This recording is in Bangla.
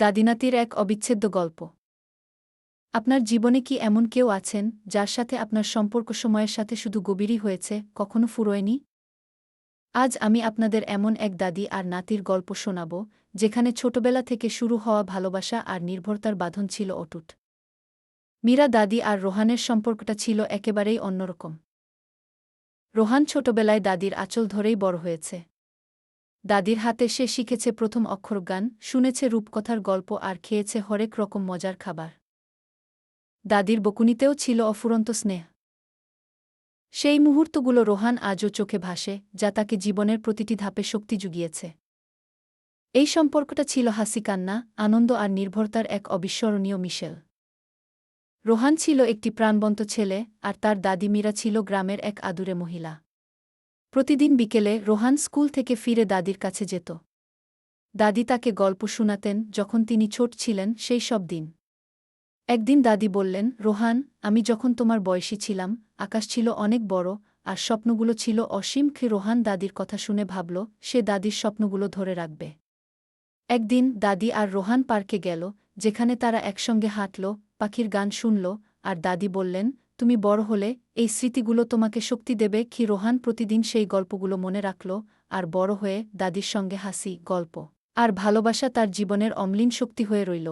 দাদিনাতির এক অবিচ্ছেদ্য গল্প। আপনার জীবনে কি এমন কেউ আছেন, যার সাথে আপনার সম্পর্ক সময়ের সাথে শুধু গভীরই হয়েছে, কখনো ফুরোয়নি? আজ আমি আপনাদের এমন এক দাদি আর নাতির গল্প শোনাব, যেখানে ছোটবেলা থেকে শুরু হওয়া ভালোবাসা আর নির্ভরতার বাঁধন ছিল অটুট। মীরা দাদি আর রোহানের সম্পর্কটা ছিল একেবারেই অন্যরকম। রোহান ছোটবেলায় দাদির আঁচল ধরেই বড় হয়েছে। দাদির হাতে সে শিখেছে প্রথম অক্ষরগান, শুনেছে রূপকথার গল্প আর খেয়েছে হরেক রকম মজার খাবার। দাদির বকুনিতেও ছিল অফুরন্ত স্নেহ। সেই মুহূর্তগুলো রোহান আজও চোখে ভাসে, যা তাকে জীবনের প্রতিটি ধাপে শক্তি জুগিয়েছে। এই সম্পর্কটা ছিল হাসি কান্না, আনন্দ আর নির্ভরতার এক অবিস্মরণীয় মিশেল। রোহান ছিল একটি প্রাণবন্ত ছেলে, আর তার দাদি মীরা ছিল গ্রামের এক আদুরে মহিলা। প্রতিদিন বিকেলে রোহান স্কুল থেকে ফিরে দাদির কাছে যেত। দাদি তাকে গল্প শোনাতেন যখন তিনি ছোট ছিলেন, সেই সব দিন। একদিন দাদি বললেন, রোহান, আমি যখন তোমার বয়সী ছিলাম, আকাশ ছিল অনেক বড়, আর স্বপ্নগুলো ছিল অসীম। রোহান দাদির কথা শুনে ভাবল, সে দাদির স্বপ্নগুলো ধরে রাখবে। একদিন দাদি আর রোহান পার্কে গেল, যেখানে তারা একসঙ্গে হাঁটল, পাখির গান শুনল, আর দাদি বললেন, তুমি বড় হলে এই স্মৃতিগুলো তোমাকে শক্তি দেবে। রোহান প্রতিদিন সেই গল্পগুলো মনে রাখল, আর বড় হয়ে দাদির সঙ্গে হাসি, গল্প আর ভালোবাসা তার জীবনের অম্লিন শক্তি হয়ে রইল।